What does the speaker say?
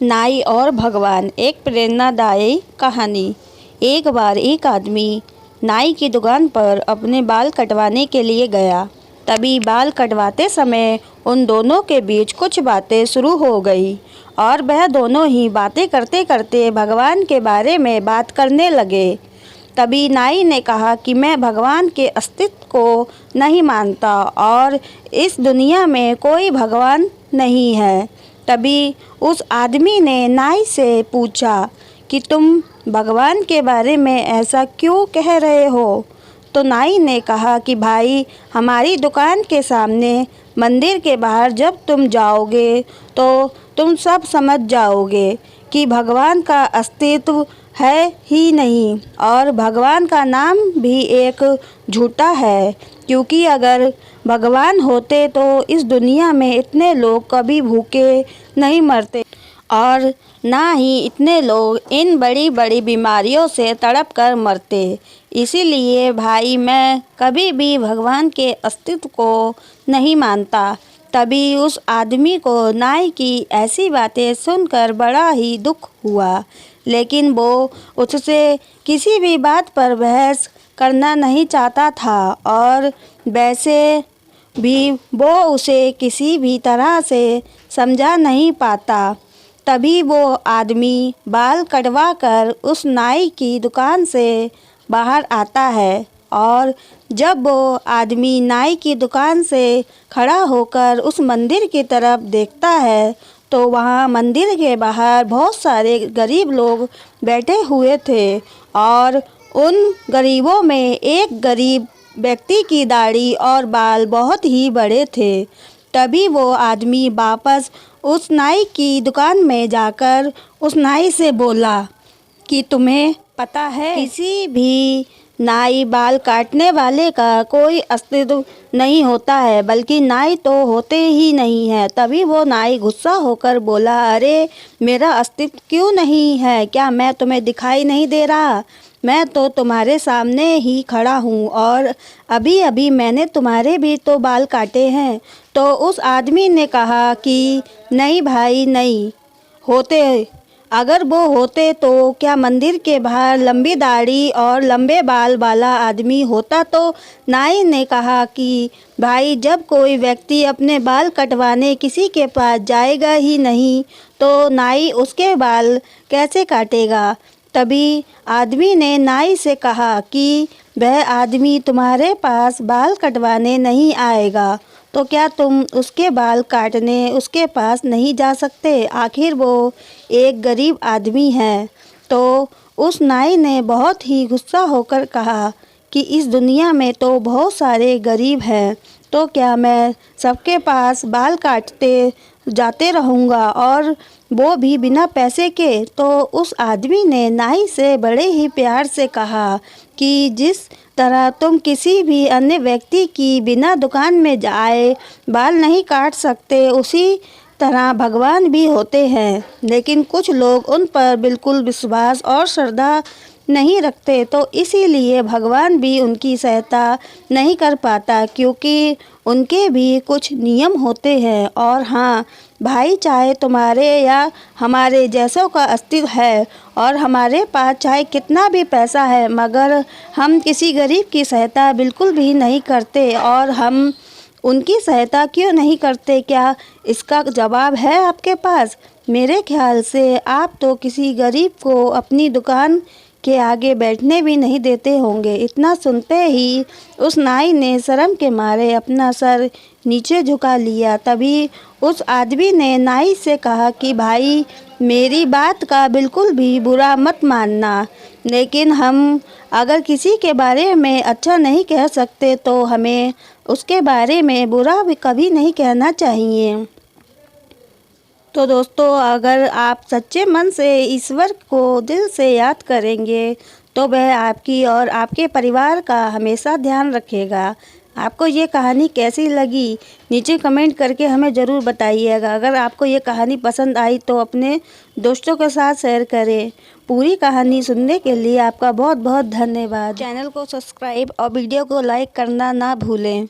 नाई और भगवान। एक प्रेरणादायी कहानी। एक बार एक आदमी नाई की दुकान पर अपने बाल कटवाने के लिए गया। तभी बाल कटवाते समय उन दोनों के बीच कुछ बातें शुरू हो गई और वह दोनों ही बातें करते करते भगवान के बारे में बात करने लगे। तभी नाई ने कहा कि मैं भगवान के अस्तित्व को नहीं मानता और इस दुनिया में कोई भगवान नहीं है। तभी उस आदमी ने नाई से पूछा कि तुम भगवान के बारे में ऐसा क्यों कह रहे हो? तो नाई ने कहा कि भाई, हमारी दुकान के सामने मंदिर के बाहर जब तुम जाओगे तो तुम सब समझ जाओगे कि भगवान का अस्तित्व है ही नहीं और भगवान का नाम भी एक झूठा है, क्योंकि अगर भगवान होते तो इस दुनिया में इतने लोग कभी भूखे नहीं मरते और ना ही इतने लोग इन बड़ी बड़ी बीमारियों से तड़प कर मरते। इसीलिए भाई, मैं कभी भी भगवान के अस्तित्व को नहीं मानता। तभी उस आदमी को नाई की ऐसी बातें सुनकर बड़ा ही दुख हुआ, लेकिन वो उससे किसी भी बात पर बहस करना नहीं चाहता था और वैसे भी वो उसे किसी भी तरह से समझा नहीं पाता। तभी वो आदमी बाल कटवा कर उस नाई की दुकान से बाहर आता है और जब वो आदमी नाई की दुकान से खड़ा होकर उस मंदिर की तरफ देखता है तो वहाँ मंदिर के बाहर बहुत सारे गरीब लोग बैठे हुए थे और उन गरीबों में एक गरीब व्यक्ति की दाढ़ी और बाल बहुत ही बड़े थे। तभी वो आदमी वापस उस नाई की दुकान में जाकर उस नाई से बोला कि तुम्हें पता है, किसी भी नाई बाल काटने वाले का कोई अस्तित्व नहीं होता है, बल्कि नाई तो होते ही नहीं है। तभी वो नाई गुस्सा होकर बोला, अरे मेरा अस्तित्व क्यों नहीं है? क्या मैं तुम्हें दिखाई नहीं दे रहा? मैं तो तुम्हारे सामने ही खड़ा हूँ और अभी अभी मैंने तुम्हारे भी तो बाल काटे हैं। तो उस आदमी ने कहा कि नहीं भाई, नहीं होते। अगर वो होते तो क्या मंदिर के बाहर लंबी दाढ़ी और लंबे बाल वाला आदमी होता? तो नाई ने कहा कि भाई, जब कोई व्यक्ति अपने बाल कटवाने किसी के पास जाएगा ही नहीं तो नाई उसके बाल कैसे काटेगा? तभी आदमी ने नाई से कहा कि वह आदमी तुम्हारे पास बाल कटवाने नहीं आएगा तो क्या तुम उसके बाल काटने उसके पास नहीं जा सकते? आखिर वो एक गरीब आदमी है। तो उस नाई ने बहुत ही गुस्सा होकर कहा कि इस दुनिया में तो बहुत सारे गरीब हैं, तो क्या मैं सबके पास बाल काटते जाते रहूँगा और वो भी बिना पैसे के? तो उस आदमी ने नाई से बड़े ही प्यार से कहा कि जिस तरह तुम किसी भी अन्य व्यक्ति की बिना दुकान में जाए बाल नहीं काट सकते, उसी तरह भगवान भी होते हैं, लेकिन कुछ लोग उन पर बिल्कुल विश्वास और श्रद्धा नहीं रखते, तो इसीलिए भगवान भी उनकी सहायता नहीं कर पाता, क्योंकि उनके भी कुछ नियम होते हैं। और हाँ भाई, चाहे तुम्हारे या हमारे जैसों का अस्तित्व है और हमारे पास चाहे कितना भी पैसा है, मगर हम किसी गरीब की सहायता बिल्कुल भी नहीं करते। और हम उनकी सहायता क्यों नहीं करते, क्या इसका जवाब है आपके पास? मेरे ख्याल से आप तो किसी गरीब को अपनी दुकान के आगे बैठने भी नहीं देते होंगे। इतना सुनते ही उस नाई ने शर्म के मारे अपना सर नीचे झुका लिया। तभी उस आदमी ने नाई से कहा कि भाई, मेरी बात का बिल्कुल भी बुरा मत मानना, लेकिन हम अगर किसी के बारे में अच्छा नहीं कह सकते तो हमें उसके बारे में बुरा भी कभी नहीं कहना चाहिए। तो दोस्तों, अगर आप सच्चे मन से ईश्वर को दिल से याद करेंगे तो वह आपकी और आपके परिवार का हमेशा ध्यान रखेगा। आपको ये कहानी कैसी लगी नीचे कमेंट करके हमें ज़रूर बताइएगा। अगर आपको ये कहानी पसंद आई तो अपने दोस्तों के साथ शेयर करें। पूरी कहानी सुनने के लिए आपका बहुत बहुत धन्यवाद। चैनल को सब्सक्राइब और वीडियो को लाइक करना ना भूलें।